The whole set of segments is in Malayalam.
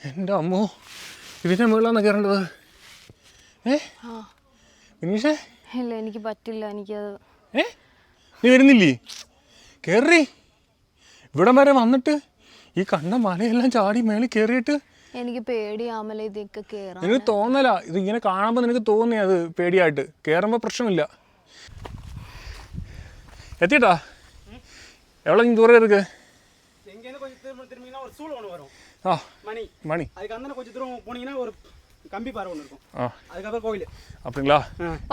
എൻ്റെ അമ്മോ, ഇതിൻ്റെ മുകളിലാണ് കയറേണ്ടത്. വിനീഷേ, ഇല്ല എനിക്ക് പറ്റില്ല. എനിക്കത് നീ വരുന്നില്ലേ? കയറി ഇവിടം വരെ വന്നിട്ട് ഈ കണ്ട മലയെല്ലാം ചാടി മേളിൽ കയറിയിട്ട് എനിക്ക് പേടിയാമല ഇതൊക്കെ കയറാൻ. നിനക്ക് തോന്നല, ഇത് ഇങ്ങനെ കാണുമ്പോൾ നിനക്ക് തോന്നി അത് പേടിയായിട്ട്. കയറുമ്പോൾ പ്രശ്നമില്ല. എത്തിട്ടാ എവിടെ നീ ദൂരെ ഇருக்கு? மணி கம்பி பாறை ஒன்று இருக்கும். அதுக்கப்புறம் கோயில். அப்படிங்களா?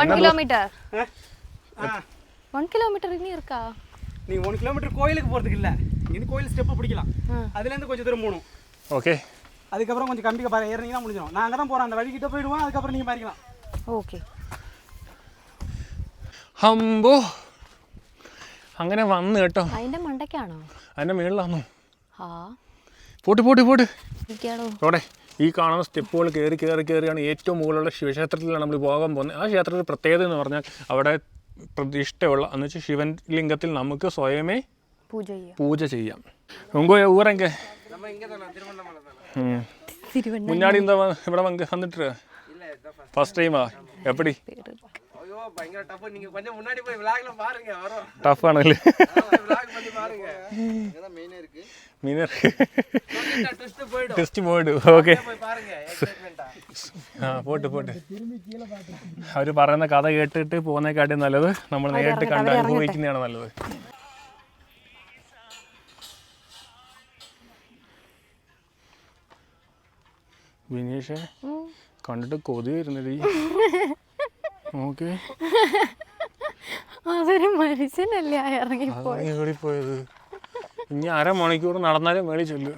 1 கிலோமீட்டர். 1 கிலோமீட்டர் இன்னி இருக்கா? நீ 1 கிலோமீட்டர் கோயிலுக்கு போறதுக்கு இல்ல. இங்க கோயில் ஸ்டெப் பிடிக்கலாம். அதுல இருந்து கொஞ்சம் தூரம் போணும். ஓகே. அதுக்கப்புறம் கொஞ்சம் கம்பி பாறை ஏறினீங்கன்னா முடிஞ்சிடும். நான் அங்க தான் போறேன். அந்த வழி கிட்ட போய்டுவோம். அதுக்கப்புறம் நீங்க பாரிக்கலாம். ஓகே. ഹംബോ, അങ്ങനെ വന്നു കേട്ടോ. അതിന്റെ മണ്ടയ്ക്കാണോ? അതിന്റെ മേളിലാണോ? ആ പോട്ട് പോട്ട് പോട്ട് ഇരിക്കാടോ. ഈ കാണുന്ന സ്റ്റെപ്പുകൾ കയറിയാണ് ഏറ്റവും മുകളിലുള്ള ശിവക്ഷേത്രത്തിലാണ് നമ്മൾ പോകാൻ പോകുന്നത്. ആ ക്ഷേത്രത്തിൽ പ്രത്യേകത എന്ന് പറഞ്ഞാൽ അവിടെ പ്രതിഷ്ഠയുള്ള എന്ന് വെച്ചാൽ ശിവൻ ലിംഗത്തിൽ നമുക്ക് സ്വയമേ പൂജ ചെയ്യാം. ഉങ്കോ ഊരെങ്ക മുന്നാടി എന്താ ഇവിടെ വന്നിട്ട് ഫസ്റ്റ് ടൈമാ? എപ്പടി ടഫ് ആണല്ലേ? ടെസ്റ്റ് പോയിട്ട് ഓക്കെ. ആ പോട്ട് പോട്ട്. അവർ പറയുന്ന കഥ കേട്ടിട്ട് പോകുന്നതിനെക്കാട്ടും നല്ലത് നമ്മൾ നേരിട്ട് കണ്ട് അനുഭവിക്കുന്നതാണ് നല്ലത്. വിനീഷേ, കണ്ടിട്ട് കൊതി വരുന്നത്. ഓക്കെ, അതൊരു മനുഷ്യനല്ലേ ഇറങ്ങിപ്പോയത്. ഇനി 1/2 മണിക്കൂർ നടന്നാലേ മേളിൽ ചെല്ലുക.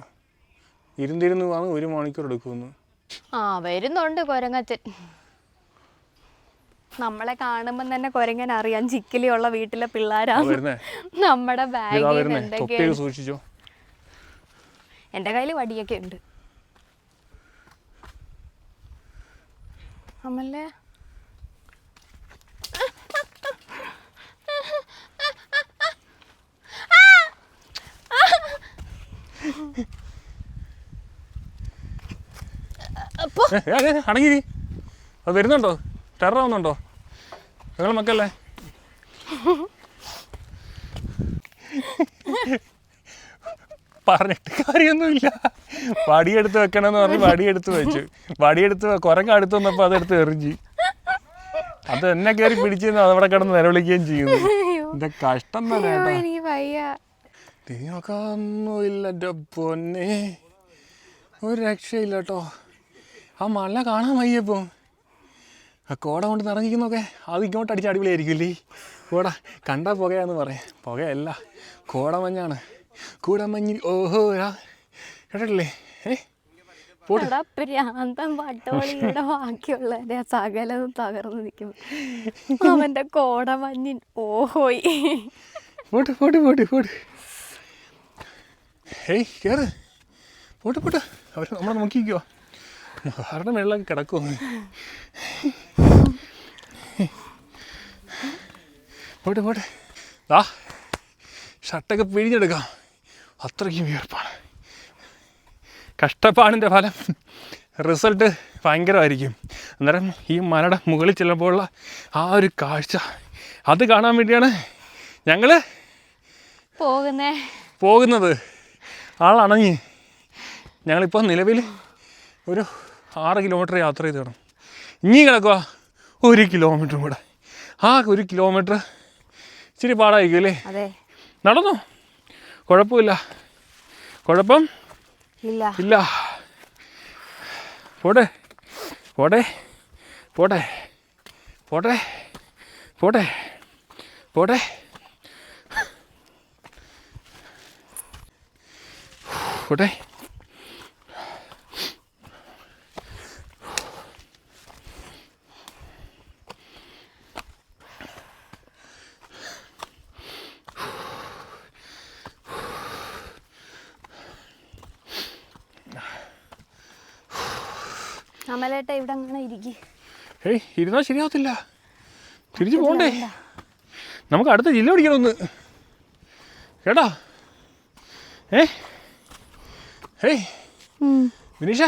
ഇരുന്നിരുന്ന് വാങ്ങി 1 മണിക്കൂർ എടുക്കുമെന്ന്. വരുന്നുണ്ട് കൊരങ്ങച്ചൻ. നമ്മളെ കാണുമ്പോൾ തന്നെ കൊരങ്ങൻ അറിയാം ചിക്കിലിയുള്ള വീട്ടിലെ പിള്ളേരാണ്. നമ്മുടെ ബാഗിൽ സൂക്ഷിച്ചോ. എൻ്റെ കയ്യിൽ വടിയൊക്കെ ഉണ്ട്. അമ്മല്ലേ അടങ്ങിരി. അത് വരുന്നുണ്ടോ? ടെറർ ആവുന്നുണ്ടോ? നിങ്ങൾ മക്കളല്ലേ? പറഞ്ഞിട്ട് കാര്യമൊന്നുമില്ല. വടിയെടുത്ത് വെക്കണമെന്ന് പറഞ്ഞ് വടിയെടുത്ത് വെച്ചു. കുരങ്ങ അടുത്ത് വന്നപ്പോൾ അതെടുത്ത് എറിഞ്ഞ് അത് എന്നെ കയറി പിടിച്ചിരുന്നു. അതവിടെ കിടന്ന് നിലവിളിക്കുകയും ചെയ്യുന്നു. എന്റെ കഷ്ടം തന്നെ കേട്ടോ. തിരിഞ്ഞൊക്കൊന്നുമില്ല എൻ്റെ പൊന്നെ, ഒരു രക്ഷയില്ല കേട്ടോ. ആ മല കാണാൻ വയ്യപ്പോൾ ആ കോട കൊണ്ട് നിറഞ്ഞിരിക്കുന്നൊക്കെ അത് ഇങ്ങോട്ട് അടിച്ച് അടിപൊളിയായിരിക്കില്ലേ? കോട കണ്ടാൽ പുകയാന്ന് പറയാം. പുകയല്ല, കോടമഞ്ഞാണ്. കൂടമഞ്ഞിൽ ഓഹോ കേട്ടിട്ടില്ലേ? പട്ടോളിയുടെ ബാക്കിയുള്ളവരെ സകലതും തകർന്നു നിൽക്കും. അവന്റെ കോടമഞ്ഞിൻ ഓഹോയി. പോട്ട് പോട്ട് പോട്ട് പോട്ട്. ഹേയ് കേറ്, പോട്ട് പോട്ട്. അവർ നമ്മളെ നോക്കിക്കോ. അവരുടെ വെള്ളമൊക്കെ കിടക്കുമോ? പോട്ടെ പോട്ടെ. ആ ഷർട്ടൊക്കെ പിഴിഞ്ഞെടുക്കാം. അത്രയ്ക്കും വിയർപ്പാണ്. കഷ്ടപ്പാടിൻ്റെ ഫലം റിസൾട്ട് ഭയങ്കരമായിരിക്കും. അന്നേരം ഈ മലയുടെ മുകളിൽ ചെല്ലുമ്പോഴുള്ള ആ ഒരു കാഴ്ച അത് കാണാൻ വേണ്ടിയാണ് ഞങ്ങൾ പോകുന്നത്. ആളണഞ്ഞ് ഞങ്ങളിപ്പോൾ നിലവിൽ ഒരു 6 കിലോമീറ്റർ യാത്ര ചെയ്ത് വേണം. ഇനി കിടക്കുക 1 കിലോമീറ്ററും കൂടെ. ആ 1 കിലോമീറ്റർ ഇച്ചിരി പാടായിരിക്കും അല്ലേ? നടന്നു, കുഴപ്പമില്ല. കുഴപ്പം ഇല്ല. പോട്ടെ പോട്ടെ പോട്ടെ പോട്ടെ പോട്ടെ പോട്ടെ. പോട്ടെ. അമലേട്ട ഇവിടെ അങ്ങനെ ഇരിക്കും. ഇരുന്നാൽ ശരിയാവത്തില്ല. തിരിച്ചു പോകണ്ടേ? നമുക്ക് അടുത്ത ജില്ല പിടിക്കണമെന്ന് കേട്ടാ. വിനീഷ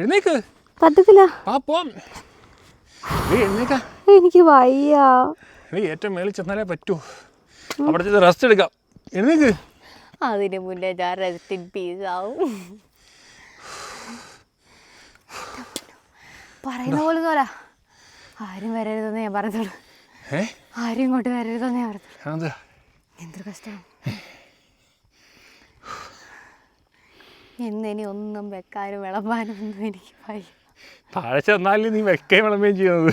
എഴുന്നേക്ക്. പറ്റത്തില്ല, പോവാം. എഴുന്നേക്ക. എനിക്ക് വയ്യ. ഏറ്റവും മേളിൽ ചെന്നാലേ പറ്റൂ. അവിടെ ചെന്ന് റെസ്റ്റ് എടുക്കാം. എഴുന്നേക്ക്. അതിന് മുന്നേ ഞാൻ റെസ്റ്റ് ഇൻ പീസ് ആവും. പറയുന്ന പോലെ തോല ആരും വരരുതെന്ന് ഞാൻ പറഞ്ഞോളൂ. ആരും ഇങ്ങോട്ട് വരരുതെന്ന് ഞാൻ പറഞ്ഞു. എന്തൊരു കഷ്ടം. ഇന്നിനി ഒന്നും വെക്കാനും വിളമ്പാനും ഒന്നും എനിക്ക് വയ്യ. താഴെ ചെന്നാലും നീ വെക്കുകയും വിളമ്പുകയും ചെയ്യുന്നത്.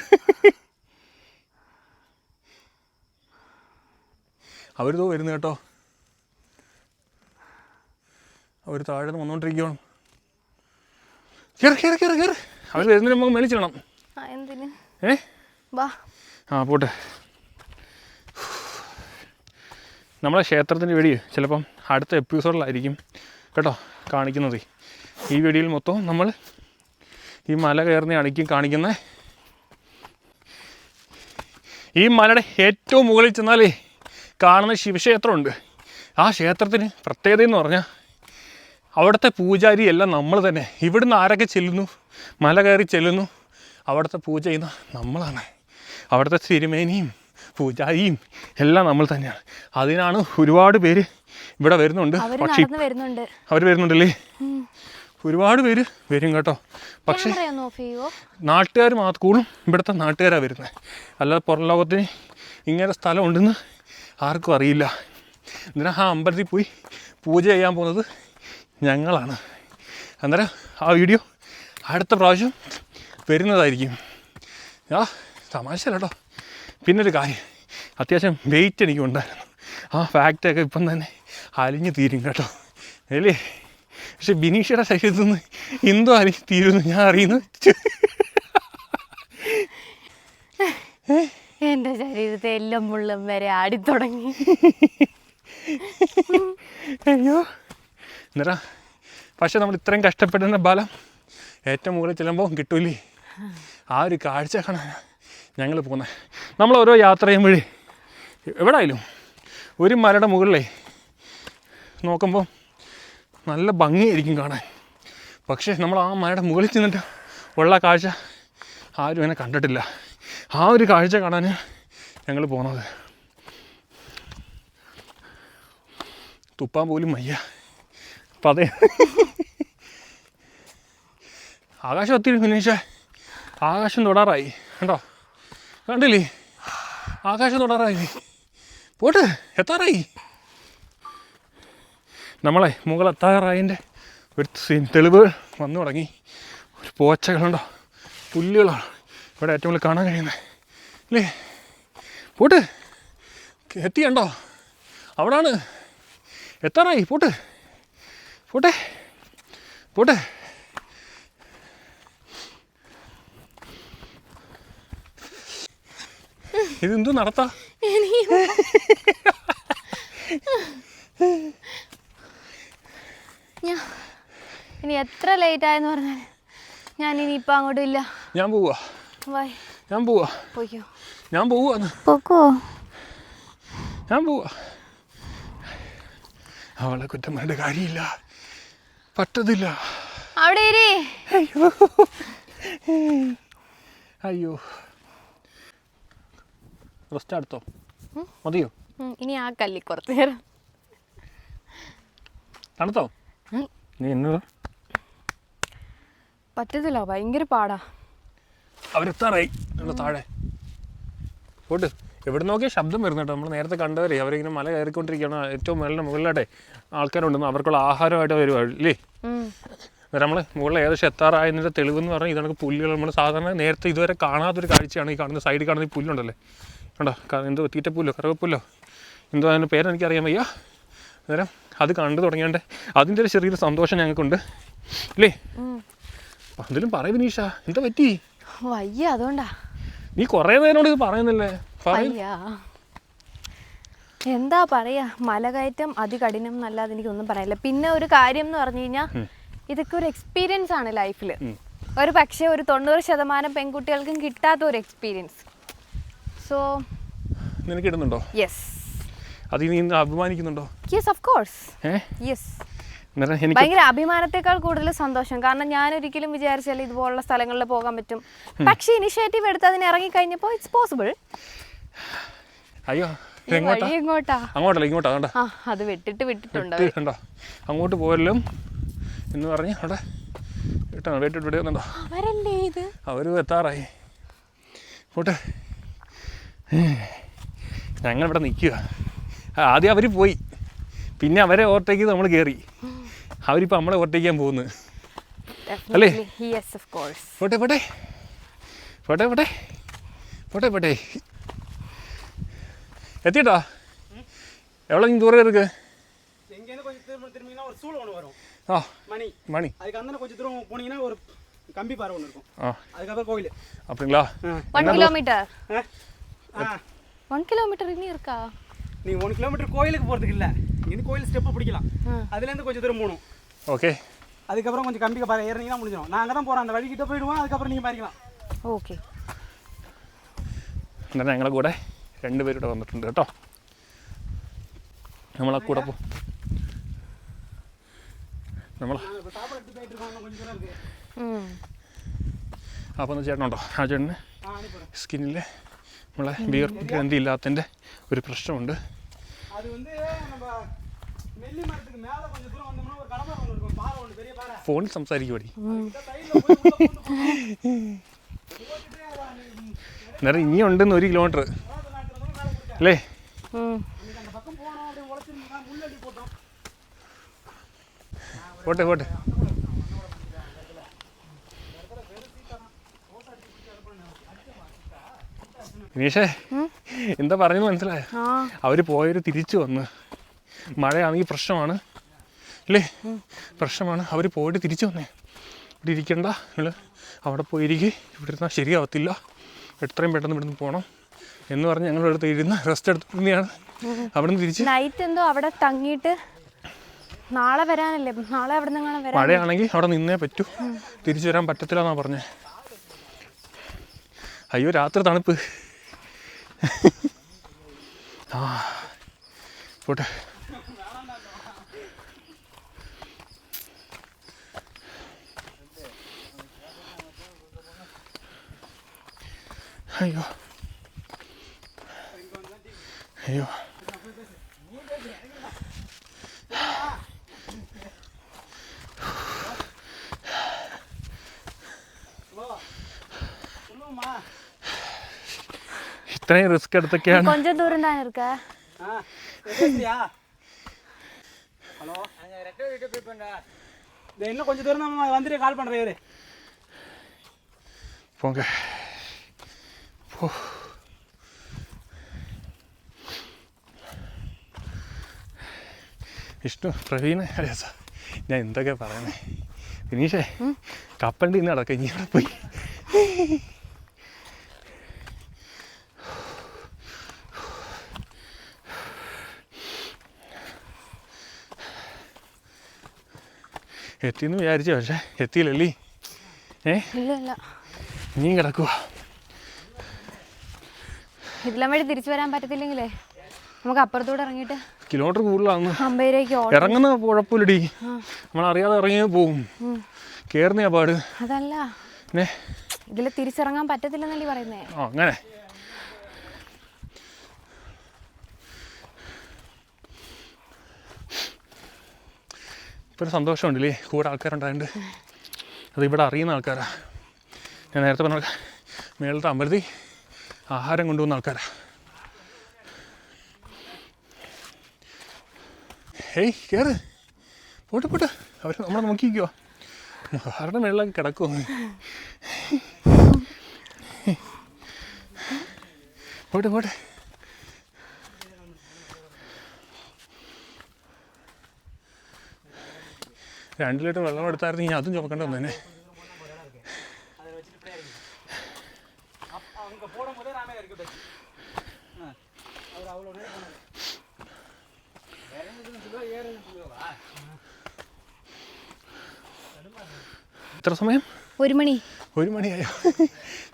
അവരിതോ വരുന്നു കേട്ടോ. അവർ താഴെ നിന്ന് വന്നുകൊണ്ടിരിക്കണം. കയറി. അവർ വരുന്നതിന് നമുക്ക് മേടിച്ചിടണം. എന്തിന്? വാ. പോട്ടെ. നമ്മളെ ക്ഷേത്രത്തിൻ്റെ വീഡിയോ ചിലപ്പം അടുത്ത എപ്പിസോഡിലായിരിക്കും കേട്ടോ കാണിക്കുന്നത്. ഈ വീഡിയോയിൽ മൊത്തം നമ്മൾ ഈ മല കയറുന്ന കാണിക്കുന്നത്. ഈ മലയുടെ ഏറ്റവും മുകളിൽ ചെന്നാലേ കാണുന്ന ശിവക്ഷേത്രമുണ്ട്. ആ ക്ഷേത്രത്തിന് പ്രത്യേകത എന്ന് പറഞ്ഞാൽ അവിടുത്തെ പൂജാരി എല്ലാം നമ്മൾ തന്നെ. ഇവിടുന്ന് ആരൊക്കെ ചെല്ലുന്നു, മല കയറി ചെല്ലുന്നു, അവിടുത്തെ പൂജ ചെയ്യുന്ന നമ്മളാണ്. അവിടുത്തെ തിരുമേനിയും പൂജാരിയും എല്ലാം നമ്മൾ തന്നെയാണ്. അതിനാണ് ഒരുപാട് പേര് ഇവിടെ വരുന്നുണ്ട്. പക്ഷേ അവർ വരുന്നുണ്ടല്ലേ, ഒരുപാട് പേര് വരും കേട്ടോ. പക്ഷേ നാട്ടുകാർ മാത്രം ഇവിടുത്തെ നാട്ടുകാരാണ് വരുന്നത്. അല്ലാതെ പുറം ലോകത്തിന് ഇങ്ങനെ സ്ഥലം ഉണ്ടെന്ന് ആർക്കും അറിയില്ല. അന്നേരം ആ അമ്പലത്തിൽ പോയി പൂജ ചെയ്യാൻ പോകുന്നത് ഞങ്ങളാണ്. അന്നേരം ആ വീഡിയോ അടുത്ത പ്രാവശ്യം വരുന്നതായിരിക്കും. തമാശ കേട്ടോ. പിന്നൊരു കാര്യം, അത്യാവശ്യം വെയിറ്റ് എനിക്കുണ്ടായിരുന്നു. ആ ഫാക്റ്റൊക്കെ ഇപ്പം തന്നെ അലിഞ്ഞ് തീരും കേട്ടോ അല്ലേ. പക്ഷെ ബിനീഷയുടെ ശരീരത്തിൽ നിന്ന് എന്തോ അലിഞ്ഞ് തീരുമെന്ന് ഞാൻ അറിയുന്നു. എൻ്റെ ശരീരത്തെ എല്ലാം മുള്ളും വരെ ആടിത്തുടങ്ങി. അയ്യോ. എന്നേരാ പക്ഷെ നമ്മൾ ഇത്രയും കഷ്ടപ്പെടുന്ന ബലം ഏറ്റവും മുകളിൽ ചെല്ലുമ്പോൾ കിട്ടൂലേ. ആ ഒരു കാഴ്ച കാണാൻ ഞങ്ങൾ പോകുന്നത്. നമ്മൾ ഓരോ യാത്ര ചെയ്യുമ്പോഴേ എവിടെയായാലും ഒരു മലയുടെ മുകളിലേ നോക്കുമ്പോൾ നല്ല ഭംഗിയായിരിക്കും കാണാൻ. പക്ഷേ നമ്മൾ ആ മലയുടെ മുകളിൽ ചെന്നിട്ട് ഉള്ള കാഴ്ച ആരും അങ്ങനെ കണ്ടിട്ടില്ല. ആ ഒരു കാഴ്ച കാണാൻ ഞങ്ങൾ പോകുന്നത്. തുപ്പാൻ പോലും വയ്യ. അപ്പം അതെ, ആകാശം ഒത്തിരി ഫിനിഷേ. ആകാശം തൊടാറായി കണ്ടോ, കണ്ടില്ലേ? ആകാശം തൊടാറായി. പോട്ട് എത്താറായി. നമ്മളെ മുകളെത്താറായതിൻ്റെ ഒരു തെളിവുകൾ വന്നു തുടങ്ങി. ഒരു പോച്ചകളുണ്ടോ, പുല്ലുകളാണ് ഇവിടെ ഏറ്റവും കൂടുതൽ കാണാൻ കഴിയുന്നത് അല്ലേ. പോട്ട് എത്തിയുണ്ടോ, അവിടാണ് എത്താറായി. പോട്ട് പോട്ടെ പോട്ടെ. ഇതെന്തോ നടത്താ. ഇനി എത്ര ലേറ്റ് ആയെന്ന് പറഞ്ഞാൽ ഞാൻ ഇനി ഇപ്പം അങ്ങോട്ടും ഇല്ല. ഞാൻ പോവാ. ഞാൻ പോവാ. പോയിക്കോ. ഞാൻ പോവാന്ന്. പോക്കോ. ഞാൻ പോവാ. അവളെ കുറ്റം വേണ്ട കാര്യമില്ല, പറ്റത്തില്ല. അവിടെ അയ്യോ. റെസ്റ്റ് എടുത്തോ, മതിയോ? ഇനി ആ കല്ലി കുറച്ച് നേരം തണുത്തോ? നീ എന്നോട് പറ്റത്തില്ല, ഭയങ്കര പാടാ. അവരെത്താറായി താഴെ. പോട്ട് എവിടെ നോക്കിയാൽ ശബ്ദം വരുന്നു കേട്ടോ. നമ്മൾ നേരത്തെ കണ്ടവരെ അവരിങ്ങനെ മല കയറിക്കൊണ്ടിരിക്കുകയാണ്. ഏറ്റവും മുകളിലായിട്ടെ ആൾക്കാരുണ്ടെന്ന് അവർക്കുള്ള ആഹാരമായിട്ട് വരുവാല്ലേ. നമ്മൾ മുകളിൽ ഏകദേശം എത്താറായതിൻ്റെ തെളിവെന്ന് പറഞ്ഞാൽ ഇതാണ് പുല്ലുകൾ. നമ്മൾ സാധാരണ നേരത്തെ ഇതുവരെ കാണാത്തൊരു കാഴ്ചയാണ് ഈ കാണുന്ന. സൈഡിൽ കാണുന്ന ഈ പുല്ലുണ്ടല്ലേ കണ്ടോ, എന്തോ തീറ്റപ്പുല്ലോ കറുകപ്പുല്ലോ എന്തോ അതിൻ്റെ പേരെനിക്കറിയാൻ വയ്യ. അന്നേരം അത് കണ്ടു തുടങ്ങിയാണ്ട് അതിൻ്റെ ഒരു ചെറിയൊരു സന്തോഷം ഞങ്ങൾക്കുണ്ട് അല്ലേ. എന്തെങ്കിലും പറയും വിനീഷ, എന്താ പറ്റി? വയ്യ, അതുകൊണ്ടാ. നീ കുറേ നേരോട് ഇത് പറയുന്നില്ലേ. എന്താ പറയാ, മലകയറ്റം അതികഠിനം എന്നല്ലാതെ എനിക്കൊന്നും പറയാനില്ല. പിന്നെ ഒരു കാര്യം എന്ന് പറഞ്ഞു കഴിഞ്ഞാൽ ഇതൊക്കെ ഒരു എക്സ്പീരിയൻസ് ആണ് ലൈഫിൽ. ഒരു പക്ഷേ ഒരു 90% പെൺകുട്ടികൾക്കും കിട്ടാത്ത ഒരു എക്സ്പീരിയൻസ്. സോ നിനക്ക് കിട്ടുന്നുണ്ടോ? യെസ്. അത് നീ അഭിമാനിക്കുന്നുണ്ടോ? Yes, of course. യെസ്. എനിക്ക് ഭയങ്കര അഭിമാനത്തെക്കാൾ കൂടുതൽ സന്തോഷം. കാരണം ഞാൻ ഒരിക്കലും വിചാരിച്ചാൽ ഇതുപോലുള്ള സ്ഥലങ്ങളിൽ പോകാൻ പറ്റും. പക്ഷേ ഇനിഷ്യേറ്റീവ് എടുത്ത് അതിന് ഇറങ്ങിക്കഴിഞ്ഞപ്പോൾ ഇറ്റ്സ് പോസിബിൾ. അയ്യോ എങ്ങോട്ടാ? അങ്ങോട്ടല്ല ഇങ്ങോട്ടാ. കണ്ടോ അത് വിട്ടിട്ടുണ്ട്. കണ്ടോ അങ്ങോട്ട് പോയല്ലോ എന്ന് പറഞ്ഞ് അവിടെ കിട്ടണം. വിടുന്നുണ്ടോ അവരല്ലേ ഇത്? അവരും എത്താറായി. പോട്ടെ, ഞങ്ങളിവിടെ നിൽക്കുക. ആദ്യം അവർ പോയി, പിന്നെ അവരെ ഓവർടേക്ക് നമ്മൾ കയറി. അവരിപ്പോൾ നമ്മളെ ഓവർടേക്കാൻ പോകുന്നു അല്ലേ? പോട്ടെ പോട്ടെ പോട്ടെ പോട്ടെ പോട്ടെ പോട്ടെ. എത്തിട്ടാ எவ்வளோ நீங்கள் தூரம் இருக்கு? எங்கேருந்து கொஞ்சம் திரும்பிங்கன்னா ஒரு சூளை ஒன்று வரும். மணி அதுக்கு அந்த கொஞ்சம் தூரம் போனீங்கன்னா ஒரு கம்பி பாறை ஒன்று இருக்கும். அதுக்கப்புறம் கோயில். அப்படிங்களா? 1 கிலோமீட்டர். 1 கிலோமீட்டர் இன்னும் இருக்கா? நீங்கள் 1 கிலோமீட்டர் கோயிலுக்கு போகிறதுக்கு இல்லை, இங்கே கோயில் ஸ்டெப்பை பிடிக்கலாம். அதுலேருந்து கொஞ்சம் தூரம் போகணும். ஓகே. அதுக்கப்புறம் கொஞ்சம் கம்பி பாறை ஏறினீங்கன்னா முடிஞ்சிடும். நான் அங்கே தான் போகிறேன், அந்த വഴിക്കിட்ட போயிடுவோம். அதுக்கப்புறம் நீங்கள் பாரிக்கலாம். ഓക്കെ. എന്നാൽ ഞങ്ങളെ കൂടെ 2 പേര് ഇവിടെ വന്നിട്ടുണ്ട് കേട്ടോ. നമ്മളെ കൂടെ പോ. അപ്പോൾ ഒന്ന് ചേട്ടനുണ്ടോ? ആ ചേട്ടന് സ്കിന്നിൽ നമ്മളെ ബിയർ ഗ്രന്ഥി ഇല്ലാത്തതിൻ്റെ ഒരു പ്രശ്നമുണ്ട്. ഫോണിൽ സംസാരിക്കും പടി. അന്നേരം ഇനിയുണ്ടെന്ന് 1 കിലോമീറ്റർ അല്ലേ? പോട്ടെ പോട്ടെ. വിനീഷേ, എന്താ പറഞ്ഞത് മനസ്സിലായോ? അവർ പോയവർ തിരിച്ചു വന്ന്. മഴയാണെങ്കിൽ പ്രശ്നമാണ് അല്ലേ? പ്രശ്നമാണ്. അവർ പോയിട്ട് തിരിച്ചു വന്നേ. ഇവിടെ ഇരിക്കണ്ട, നിങ്ങൾ അവിടെ പോയിരിക്കും, ഇവിടെ ഇരുന്നാൽ ശരിയാവത്തില്ല, എത്രയും പെട്ടെന്ന് ഇവിടുന്ന് പോകണം എന്ന് പറഞ്ഞ് ഞങ്ങളുടെ അടുത്ത് ഇരുന്ന് റെസ്റ്റ് എടുത്തിട്ടാണ് അവിടെ നിന്ന് തിരിച്ച്. നൈറ്റ് എന്തോ അവിടെ തങ്ങിയിട്ട് നാളെ വരാനല്ലേ? നാളെ അവിടെ നിന്ന് മഴയാണെങ്കിൽ അവിടെ നിന്നേ പറ്റൂ, തിരിച്ചു വരാൻ പറ്റത്തില്ല എന്നാണ് പറഞ്ഞത്. അയ്യോ രാത്രി തണുപ്പ്. ആ പോട്ടെ. അയ്യോ അയ്യോ இத்தனையும் ரிஸ்க் எடுத்துக்கேன். கொஞ்சம் தூரம் தான் இருக்க. ஹலோ, இன்னும் கொஞ்சம் தூரம் நம்ம வந்துட்டு கால் பண்ணுறேன். போங்க പോ. വിഷ്ണു, പ്രവീണ്, ഞാൻ എന്തൊക്കെ പറയണേ. വിനീഷേ, കപ്പലിൻ്റെ ഇന്ന് നടക്കാം. ഇനി അവിടെ പോയി എത്തിയെന്ന് വിചാരിച്ചു, പക്ഷേ എത്തിയില്ലല്ലേ? ഇനിയും കിടക്കുക. ഇതിലും വഴി തിരിച്ചു വരാൻ പറ്റത്തില്ലെങ്കിലേ നമുക്ക് അപ്പുറത്തൂടെ ഇറങ്ങിയിട്ട്. കിലോമീറ്റർ കൂടുതലാണ്. അമ്പയിലേക്ക് ഇറങ്ങുന്ന കുഴപ്പമില്ലടി, നമ്മളറിയാതെ ഇറങ്ങി പോവും. കയറുന്ന പാട്. അതല്ല, ഇതിൽ തിരിച്ചിറങ്ങാൻ പറ്റത്തില്ലെന്നല്ലേ പറയുന്നേ? അങ്ങനെ ഇപ്പോൾ ഒരു സന്തോഷമുണ്ടല്ലേ, കൂടെ ആൾക്കാരുണ്ടായിട്ടുണ്ട്. അത് ഇവിടെ അറിയുന്ന ആൾക്കാരാണ്. ഞാൻ നേരത്തെ പറഞ്ഞ മേളത്തെ അമ്പലത്തിൽ ആഹാരം കൊണ്ടുപോകുന്ന ആൾക്കാരാണ്. ഹേയ് കയറ്, പോട്ടെ പോട്ടെ. അവർ നമ്മളെ നോക്കിക്കോ, ആരുടെ മേളിലൊക്കെ കിടക്കുമോ? പോട്ടെ പോട്ടെ. രണ്ട് ലിറ്റർ വെള്ളം എടുത്തായിരുന്നെങ്കിൽ അതും ചുമക്കേണ്ടി വന്നേനെ. എത്ര സമയം? 1 മണി. 1 മണിയായോ?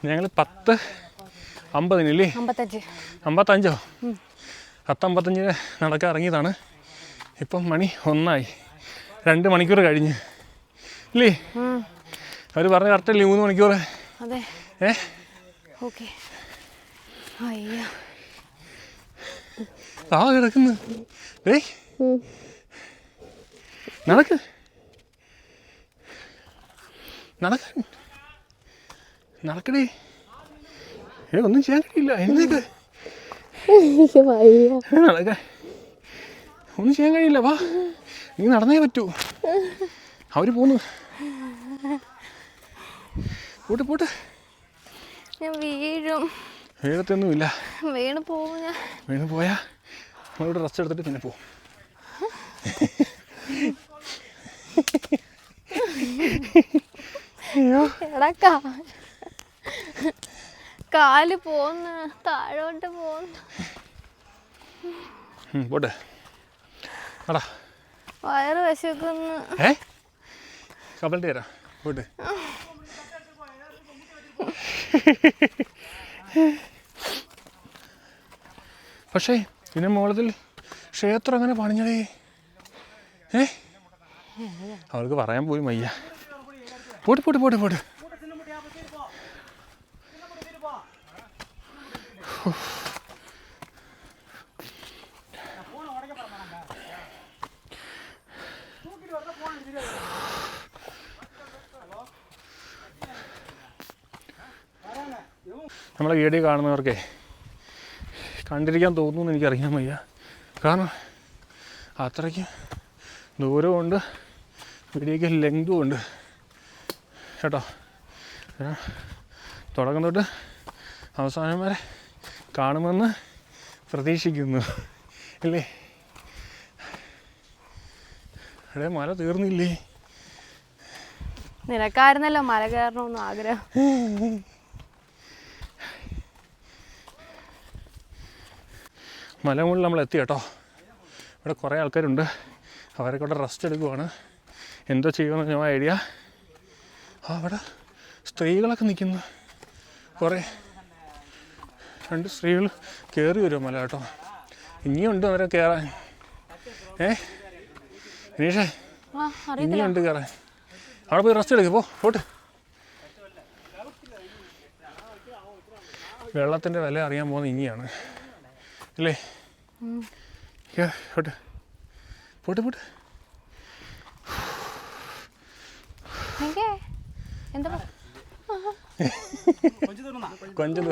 ഞങ്ങൾ 10:50 55 10:55 നടക്കാൻ ഇറങ്ങിയതാണ്. ഇപ്പം മണി 1 ആയി. 2 മണിക്കൂർ കഴിഞ്ഞ് ഇല്ലേ? അവർ പറഞ്ഞ കറക്റ്റല്ലേ 3 മണിക്കൂർ? അതെ. ഓക്കെ. അയ്യ ആ കിടക്കുന്നു. നടക്ക് നടക്ക നടക്കടേ. ഒന്നും ചെയ്യാൻ കഴിയില്ല. എന്നേക്ക് നടക്ക. ഒന്നും ചെയ്യാൻ കഴിയില്ല. വാ, നീ നടന്നേ പറ്റൂ. അവർ പോന്നു. Pot pot. ഞാൻ വീഴും. വീഴത്തൊന്നുമില്ല. വീണ് പോവും ഞാൻ. വീണ് പോയാ നമ്മളിവിടെ റെസ്റ്റ് എടുത്തിട്ട് പിന്നെ പോവും. എടാ കാല് പോന്ന് താഴോട്ട് പോന്ന്. പോട്ടെ. അടാ വയറ് വിശക്കുന്നു. കപ്പലിട്ട് തരാം. പോട്ടെ. പക്ഷേ ഇതിന് മുകളിൽ ക്ഷേത്രം അങ്ങനെ പണിഞ്ഞടേ. അവർക്ക് പറയാൻ പോയി വയ്യ. പോട്ട് പോട്ട് പോട്ട് പോട്ട്. നമ്മളെ വീഡിയോ കാണുന്നവർക്കേ കണ്ടിരിക്കാൻ തോന്നുന്നു എനിക്കറിയാൻ വയ്യ. കാരണം അത്രയ്ക്ക് ദൂരമുണ്ട്, വീഡിയോയ്ക്ക് ലെങ്തും ഉണ്ട് കേട്ടോ. തുടക്കം തൊട്ട് അവസാനം വരെ കാണുമെന്ന് പ്രതീക്ഷിക്കുന്നു അല്ലേ? ഇവിടെ മല തീർന്നില്ലേ? നിനക്കായിരുന്നല്ലോ മല കയറണമെന്ന് ആഗ്രഹം. മല മുകളിൽ നമ്മൾ എത്തി കേട്ടോ. ഇവിടെ കുറേ ആൾക്കാരുണ്ട്. അവരൊക്കെ ഇവിടെ റെസ്റ്റ് എടുക്കുവാണ്. എന്തോ ചെയ്യുമെന്ന് ഞാൻ ഐഡിയ. അവിടെ സ്ത്രീകളൊക്കെ നിൽക്കുന്നു. കുറേ 2 സ്ത്രീകൾ കയറി വരുമോ മല കേട്ടോ. ഇനിയുണ്ട് അവരെ കയറാൻ. വിനീഷേ, ഇനിയുണ്ട് കയറാൻ. അവിടെ പോയി റെസ്റ്റ് എടുക്കുക. പോട്ട്. വെള്ളത്തിൻ്റെ വില അറിയാൻ പോകുന്നത് ഇനിയാണ് അല്ലേ? പോട്ട് പോട്ട് പോട്ട്. கொஞ்சம்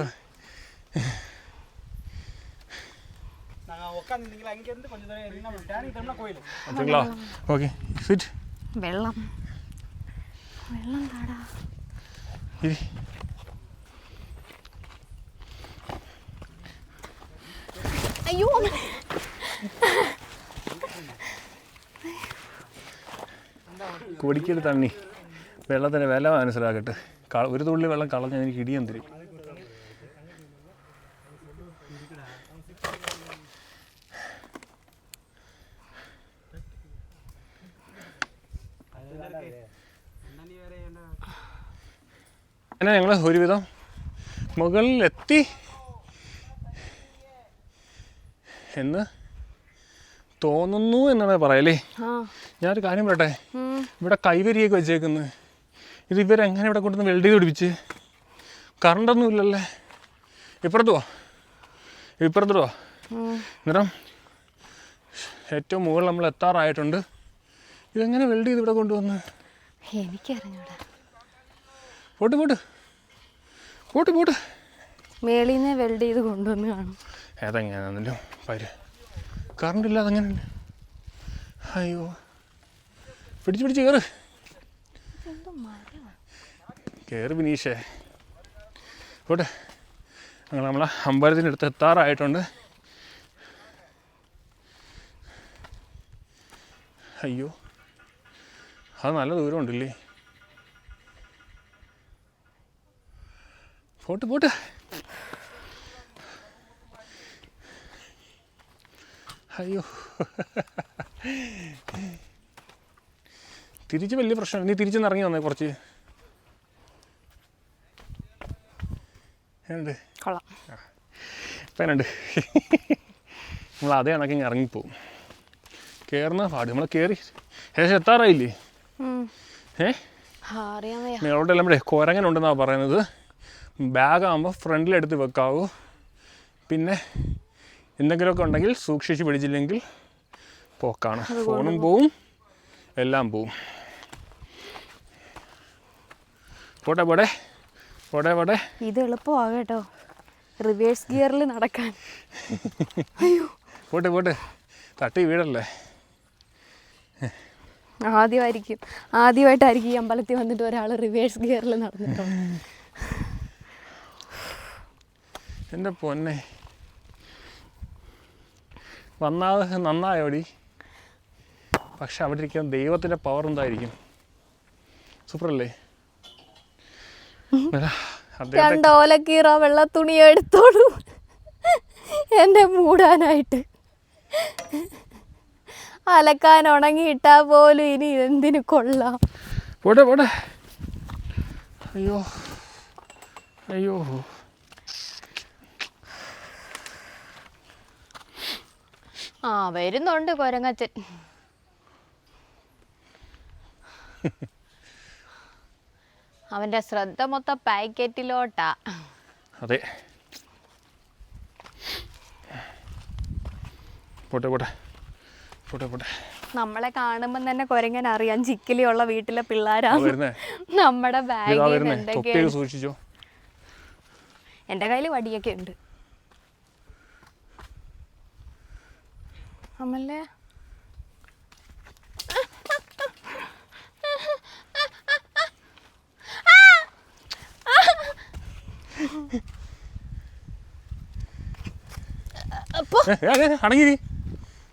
ഓക്കെ. സിറ്റ്. വെള്ളം വെള്ളം താടാ. അയ്യോ കുടിക്കൽ തണ്ണി. വെള്ളത്തിൻ്റെ വില മനസ്സിലാക്കട്ടെ. ഒരു തുള്ളി വെള്ളം കളഞ്ഞാൽ എനിക്ക് ഇടിയും തരും. അങ്ങനെ ഞങ്ങൾ ഒരുവിധം മുകളിലെത്തി എന്ന് തോന്നുന്നു എന്നാണ് പറയല്ലേ. ഞാനൊരു കാര്യം പറയട്ടെ. ഇവിടെ കൈവരിയൊക്കെ വെച്ചേക്കുന്നത് ഇത് ഇവരെങ്ങനെ ഇവിടെ കൊണ്ടുവന്ന് വെൽഡ് ചെയ്ത് പിടിപ്പിച്ച്? കറണ്ടൊന്നും ഇല്ലല്ലേ. ഇപ്പുറത്ത് വാ. അന്നേരം ഏറ്റവും മുകളിൽ നമ്മൾ എത്താറായിട്ടുണ്ട്. ഇതെങ്ങനെ വെൽഡ് ചെയ്ത് ഇവിടെ കൊണ്ടുവന്ന്? എനിക്കറിഞ്ഞൂടാ. പോട്ട് മേളിൽ നിന്ന് വെൽഡ് ചെയ്ത് കൊണ്ടുവന്ന് കാണും. ഏതെങ്ങനെയാണെന്നല്ലോ കറണ്ട് ഇല്ല. അതെങ്ങനെ? അയ്യോ, പിടിച്ച് കയറ് വിനീഷേ. പോട്ടെ. നമ്മളെ അമ്പലത്തിൻ്റെ അടുത്ത് എത്താറായിട്ടുണ്ട്. അയ്യോ, അത് നല്ല ദൂരം ഉണ്ടല്ലേ. പോട്ട്. അയ്യോ, തിരിച്ച് വലിയ പ്രശ്നം. നീ തിരിച്ചൊന്ന് ഇറങ്ങി വന്നേ കുറച്ച്. എന്നുണ്ട് കൊള്ളാം. ഇപ്പം എന്നുണ്ട്. നമ്മൾ അതേ കണക്കിങ് ഇറങ്ങിപ്പോവും. കയറുന്ന പാട് നമ്മൾ കയറി ഏകദേശം എത്താറായില്ലേ? മേളോട്ടെല്ലാം ഇവിടെ കുരങ്ങനുണ്ടെന്നാണ് പറയുന്നത്. ബാഗാകുമ്പോൾ ഫ്രണ്ടിലെടുത്ത് വെക്കാവൂ. പിന്നെ എന്തെങ്കിലുമൊക്കെ ഉണ്ടെങ്കിൽ സൂക്ഷിച്ച് പിടിച്ചില്ലെങ്കിൽ പോക്കാണ്. ഫോണും പോവും, എല്ലാം പോവും. പോട്ടെ പോട്ടെ പോട്ടെ പോട്ടെ. ഇത് എളുപ്പമാകും കേട്ടോ, റിവേഴ്സ് ഗിയറിൽ നടക്കാൻ. പോട്ടെ പോട്ടെ, തട്ടി വീടല്ലേ. ആദ്യമായിട്ടായിരിക്കും ഈ അമ്പലത്തിൽ വന്നിട്ട് ഒരാൾ റിവേഴ്സ് ഗിയറിൽ നടന്നിട്ടോ. എൻ്റെ പൊന്നെ, വന്നാൽ നന്നായോടി. പക്ഷെ അവിടെ ഇരിക്കുന്ന ദൈവത്തിൻ്റെ പവർ എന്തായിരിക്കും? സൂപ്പറല്ലേ? 2 ഓലക്കീറ വെള്ള തുണി എടുത്തോളൂ എന്നെ മൂടാനായിട്ട്. അലക്കാൻ ഉണങ്ങിയിട്ടാ പോലും ഇനി എന്തിനു കൊള്ളാം. പോട്ടെ പോട്ടെ. അയ്യോ അയ്യോ. വരുന്നുണ്ട് കൊരങ്ങച്ചൻ. അവന്റെ ശ്രദ്ധ മൊത്തം പാക്കറ്റിലോട്ടാ. അതെ. പോട്ടെ പോട്ടെ പോട്ടെ പോട്ടെ. നമ്മളെ കാണുമ്പോൾ തന്നെ കൊരങ്ങൻ അറിയാം ചിക്കിലിയുള്ള വീട്ടിലെ പിള്ളേരാണ്. നമ്മുടെ ബാഗിൽ എന്തൊക്കെയാണ്. സൂക്ഷിച്ചോ. എൻ്റെ കയ്യിൽ വടിയൊക്കെ ഉണ്ട്. അമ്മല്ലേ അടങ്ങി.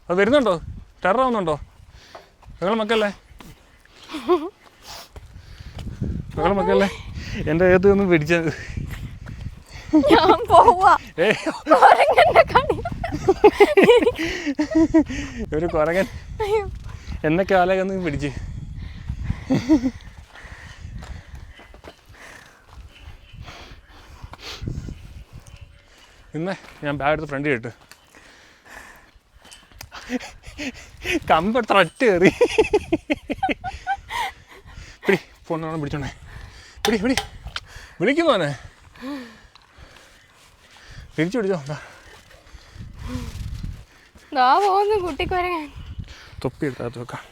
അത് വരുന്നുണ്ടോ? ടെററാവുന്നുണ്ടോ? നിങ്ങളെ മക്കളല്ലേ എൻ്റെ അകത്ത് ഒന്ന് പിടിച്ചത്. ഞാൻ പോവാ. ഒരു കുരങ്ങൻ എന്നൊക്കെ ആലൊന്ന് പിടിച്ച്. ഇന്ന് ഞാൻ ബാഗ് എടുത്ത് ഫ്രണ്ട് കേട്ട് കമ്പെടുത്ത ഒറ്റ കയറി. പിടി, ഫോൺ പിടിച്ചോണ്ടേ. പിടി പിടി, വിളിക്കുന്നോനെ. തിരിച്ചു പിടിച്ചോ. കുട്ടിക്കൊരങ്ങൻ തൊപ്പി എടുത്താൽ വെക്കാം.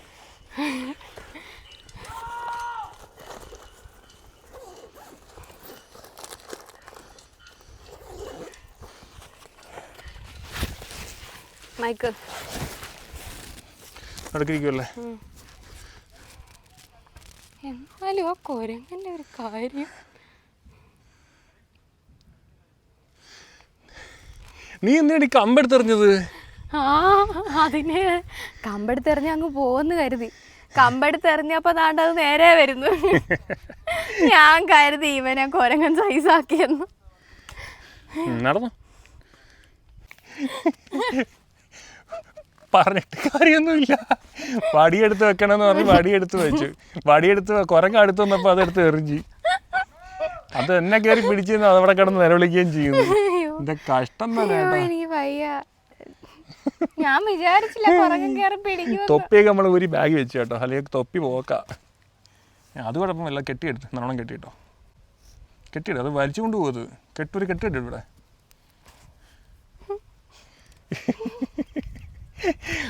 മൈക്ക് അടുക്കിരിക്കുമല്ലേ. എന്നാലും ആ കൊരങ്ങൻ്റെ ഒരു കാര്യം. നീ എന്തിനാണ് ഈ കമ്പെടുത്തെറിഞ്ഞത്? അതിന് കമ്പെടുത്തെറിഞ്ഞ അങ്ങ് പോവെന്ന് കരുതി. കമ്പെടുത്തെറിഞ്ഞപ്പോ താണ്ടത് നേരെ വരുന്നു. ഞാൻ കരുതി ഇവനെ കൊരങ്ങൻ സൈസാക്കിയെന്ന്. നടന്നു പറഞ്ഞിട്ട് കാര്യമൊന്നുമില്ല. വടിയെടുത്ത് വെക്കണമെന്ന് പറഞ്ഞ് വടിയെടുത്ത് വെച്ചു. വടിയെടുത്ത് കുരങ്ങ അടുത്ത് വന്നപ്പോൾ അതെടുത്ത് എറിഞ്ഞ്. അത് എന്നെ കയറി പിടിച്ചെന്ന് അതവിടെ കിടന്ന് നിലവിളിക്കുകയും ചെയ്യുന്നു. എന്റെ കഷ്ടം തന്നെ. ഞാൻ വിചാരിച്ചില്ല കൊരങ്ങൻ കയറി പിടിക്കും. തൊപ്പിയൊക്കെ നമ്മൾ ഒരു ബാഗ് വെച്ചു കേട്ടോ, അല്ലെങ്കിൽ തൊപ്പി പോക്കാം. അത് കുഴപ്പമില്ല. കെട്ടിയെടുത്ത് നല്ലോണം കെട്ടിയിട്ടോ. കെട്ടിയിടും, അത് വലിച്ചു കൊണ്ട് പോകുന്നത്. കെട്ടിയിട്ട് ഇവിടെ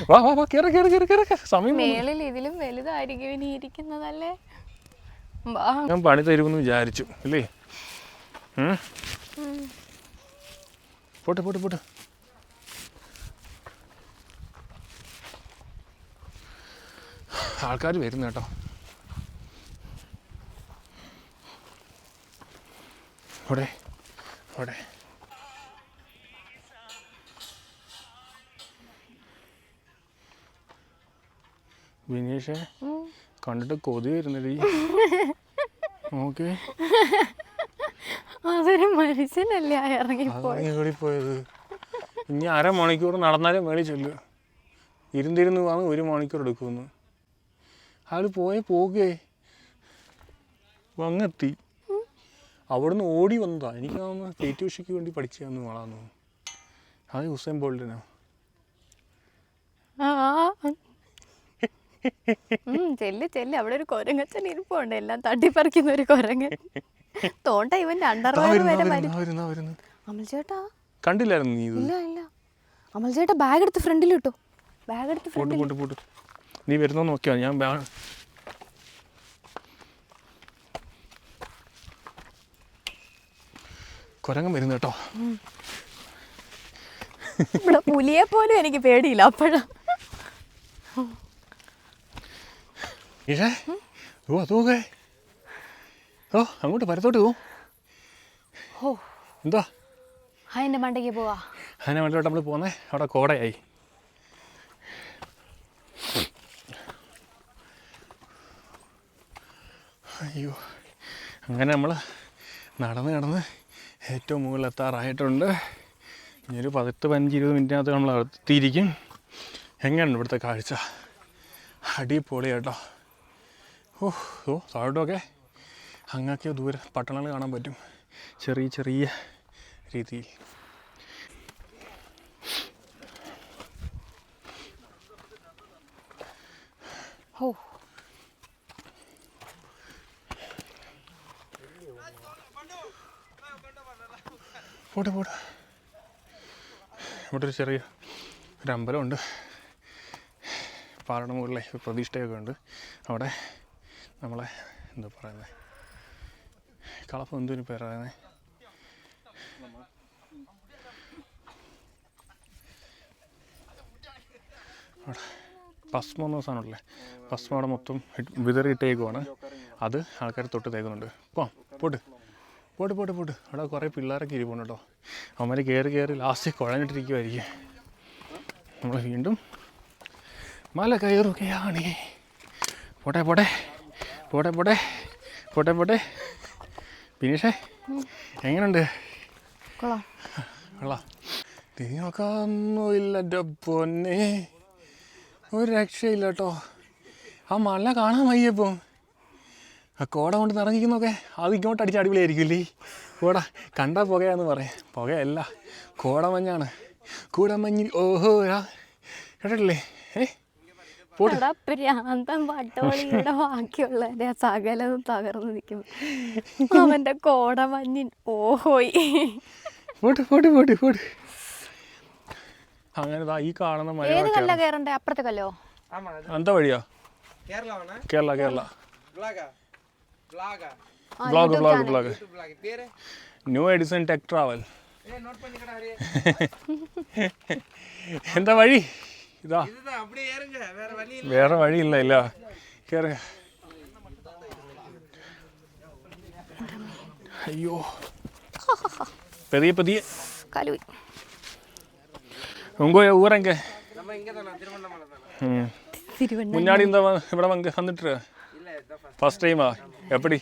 വാ വാ വാ, കേറി കേറി കേറി കേറി. സമയം മേളിൽ ഇതിലും വലുതായിരിക്കും ഇനി ഇരിക്കുന്നതല്ലേ. ഞാൻ പണി തരുമെന്ന് വിചാരിച്ചു അല്ലേ. പോട്ടെ പോട്ടെ പോട്ടെ. ആൾക്കാർ വരുന്നു കേട്ടോ. അവിടെ അവിടെ വിനീഷേ, കണ്ടിട്ട് കൊതി വരുന്നടി. ഓക്കെ, അതൊരു മനുഷ്യനല്ലേ ഇറങ്ങിപ്പോയത്. ഇനി 1/2 മണിക്കൂർ നടന്നാലേ മേളിൽ ചെല്ലുക. ഇരുന്നിരുന്ന് വാങ്ങി 1 മണിക്കൂർ എടുക്കുമെന്ന്. അയാൾ പോകേ വന്നെത്തി. അവിടുന്ന് ഓടി വന്നതാ. എനിക്കാവുന്ന സ്റ്റേറ്റ് വിഷയ്ക്ക് വേണ്ടി പഠിച്ചതെന്ന് വേണമെന്ന് തോന്നുന്നു. അത് ഹുസൈൻ ബോൾട്ടിനാ. ചെല്ല് ചെല്ല്, അവിടെ ഒരു കുരങ്ങച്ചൻ ഇരിപ്പുണ്ട്, എല്ലാം തട്ടിപ്പറിക്കുന്ന ഒരു കുരങ്ങൻ. തോണ്ട ഇവന്റെ അണ്ടർവെയർ വരെ വരും. അമൽ ചേട്ടാ കണ്ടില്ലായിരുന്നു നീ? ഇല്ല ഇല്ല. അമൽ ചേട്ടാ ബാഗ് എടുത്ത് ഫ്രണ്ടിൽ ഇട്ടു. ബാഗ് എടുത്ത് പോട്ട് നീ വരുന്നോ നോക്കിയാ ഞാൻ കുരങ്ങൻ വരുന്നു കേട്ടോ. ഇവിടെ പുലിയെ പോലും എനിക്ക് പേടിയില്ല അപ്പോഴാ. അങ്ങോട്ട് പരത്തോട്ട് പോ. എന്താ അതിന്റെ മണ്ടയ്ക്ക് പോവാ? അതിനെ മണ്ടോട്ട് നമ്മൾ പോന്നേ, അവിടെ കോടയായി. അയ്യോ, അങ്ങനെ നമ്മൾ നടന്ന് ഏറ്റവും മുകളിൽ എത്താറായിട്ടുണ്ട്. ഇനിയൊരു 10-15-20 മിനിറ്റിനകത്ത് നമ്മൾ എത്തിയിരിക്കും. എങ്ങനെയുണ്ട് ഇവിടുത്തെ കാഴ്ച? അടിപൊളി കേട്ടോ. താഴോട്ടൊക്കെ അങ്ങൊക്കെ ദൂരെ പട്ടണങ്ങൾ കാണാൻ പറ്റും, ചെറിയ രീതിയിൽ. പോട്ടെ ഇവിടെ ഒരു ചെറിയ ഒരു അമ്പലമുണ്ട്. പാറയുടെ മുകളിലെ പ്രതിഷ്ഠയൊക്കെ ഉണ്ട്. അവിടെ നമ്മളെ എന്താ പറയുന്നത്, കളപ്പം എന്തൊരു പേര് പറയുന്നത്, അവിടെ ഭസ്മം എന്ന സാധനമല്ലേ, ഭസ്മം അവിടെ മൊത്തം വിതറിയിട്ടേക്കുവാണ്. അത് ആൾക്കാർ തൊട്ട് തേക്കുന്നുണ്ട്. പോട്ട് അവിടെ കുറേ പിള്ളേരൊക്കെ ഇരിപ്പുണ്ട് കേട്ടോ. അവന്മാർ കയറി ലാസ്റ്റ് കുഴഞ്ഞിട്ടിരിക്കുമായിരിക്കും. നമ്മൾ വീണ്ടും മല കയറുകയാണ്. പോട്ടെ ബിനീഷേ, എങ്ങനെയുണ്ട്? കൊള്ളാം. തിരി നോക്കാനൊന്നുമില്ല എൻ്റെ പൊന്നെ, ഒരു രക്ഷയില്ല കേട്ടോ. ആ മല കാണാൻ വയ്യപ്പോൾ. ആ കോട കൊണ്ട് നിറഞ്ഞിരിക്കുന്നൊക്കെ അത് ഇങ്ങോട്ട് അടിച്ച് അടിപൊളിയായിരിക്കില്ലേ? കോട കണ്ടാൽ പുകയാന്ന് പറയാം. പുകയല്ല, കോടമഞ്ഞാണ്. കൂടമഞ്ഞിൽ ഓഹോ കേട്ടിട്ടില്ലേ? പ്രാന്തം പട്ടോളിയുടെ ബാക്കിയുള്ളവരെ സകലതും തകർന്നു നിൽക്കും. അവന്റെ കോടമഞ്ഞിൻ ഓഹോയി. പോട്ട് അങ്ങനെ ഈ കാണുന്ന മല. ഏത് കല്ല കയറണ്ടേ? അപ്പുറത്തെ കല്ലോ? എന്താ വഴിയാ? Kerala blog new Edison tech travel. എന്താ വഴി? ഇതാ, വേറെ വഴിയില്ല. കേറുക. അയ്യോ, പതിയെ കലുവി. உங்க ஊரங்க முன்னாடி இந்த ഇവിടെ വന്നിട്ട് ഫസ്റ്റ് ടൈമാ? எப்படி?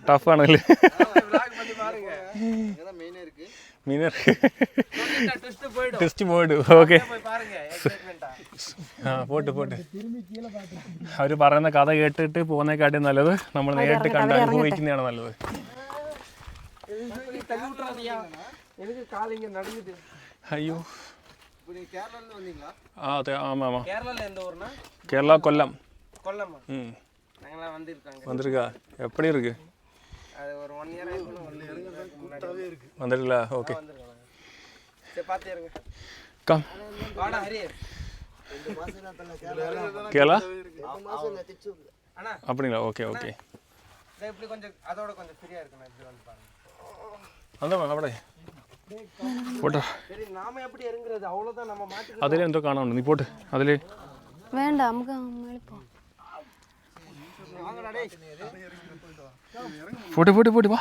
ടഫ് ആണല്ലേ? ടെസ്റ്റ് പോയിട്ട് ഓക്കെ. പോട്ട് അവർ പറയുന്ന കഥ കേട്ടിട്ട് പോകുന്നേക്കാട്ടി നല്ലത് നമ്മൾ നേരിട്ട് കണ്ട് അനുഭവിക്കുന്നതാണ് നല്ലത്. അയ്യോ, അതെ. ആമാ കേരള കൊല്ലം வந்திருக்கா? எப்படி இருக்கு? வந்துருக்கல? ஓகே கம் கேரளா அப்படிங்களா? ஓகே அந்த അവിടെ പോട്ടെ. അതിലെന്തോ കാണാനുണ്ട്, നീ പോട്ട്. അതില് വേണ്ട, നമുക്ക് പോട്ട് വാ.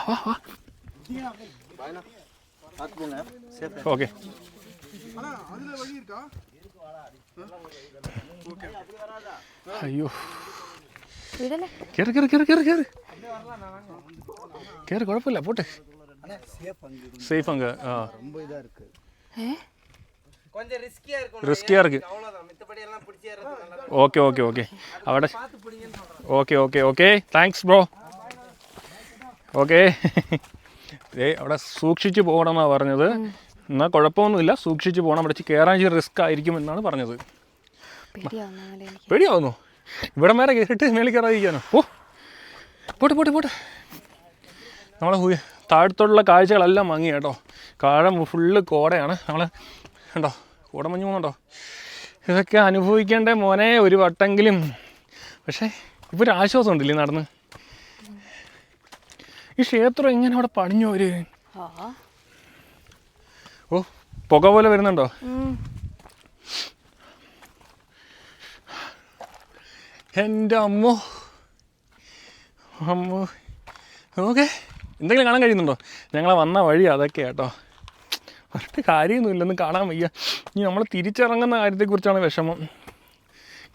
ഓക്കെ. അയ്യോ, കേറ് കുഴപ്പമില്ല, പോട്ടെ. சேஃப் அங்க. கொஞ்சம் ரிஸ்கியா இருக்கு. ஓகே അവിടെ ഓക്കെ താങ്ക്സ് ബ്രോ. ഓക്കെ, അവിടെ സൂക്ഷിച്ച് പോകണമെന്നാണ് പറഞ്ഞത്. എന്നാൽ കുഴപ്പമൊന്നുമില്ല, സൂക്ഷിച്ച് പോകണം. അവിടെ കയറാൻ റിസ്ക് ആയിരിക്കും എന്നാണ് പറഞ്ഞത്. പേടിയാവുന്നു ഇവിടെ വരെ കയറിയിട്ട് മേളിൽ കയറാതിരിക്കാനോ? ഓ പോട്ടെ പോട്ടെ പോട്ടെ. നമ്മളെ താഴത്തോടുള്ള കാഴ്ചകളെല്ലാം മങ്ങി കേട്ടോ. കാഴം ഫുള്ള് കോടയാണ്. നമ്മൾ കണ്ടോ കോടമഞ്ഞ് പോകുന്നുണ്ടോ? ഇതൊക്കെ അനുഭവിക്കേണ്ട മോനെ ഒരു വട്ടെങ്കിലും. പക്ഷേ ഇപ്പോൾ ഒരു ആശ്വാസം ഉണ്ടല്ലേ നടന്ന്. ഈ ക്ഷേത്രം എങ്ങനെ അവിടെ പണിഞ്ഞു അവര്? ഓ പുക പോലെ വരുന്നുണ്ടോ? എൻ്റെ അമ്മോ അമ്മോ. ഓക്കെ, എന്തെങ്കിലും കാണാൻ കഴിയുന്നുണ്ടോ? ഞങ്ങളെ വന്ന വഴി അതൊക്കെ കേട്ടോ. ഒരിട്ട് കാര്യമൊന്നുമില്ലെന്ന് കാണാൻ വയ്യ. ഇനി നമ്മൾ തിരിച്ചിറങ്ങുന്ന കാര്യത്തെക്കുറിച്ചാണ് വിഷമം.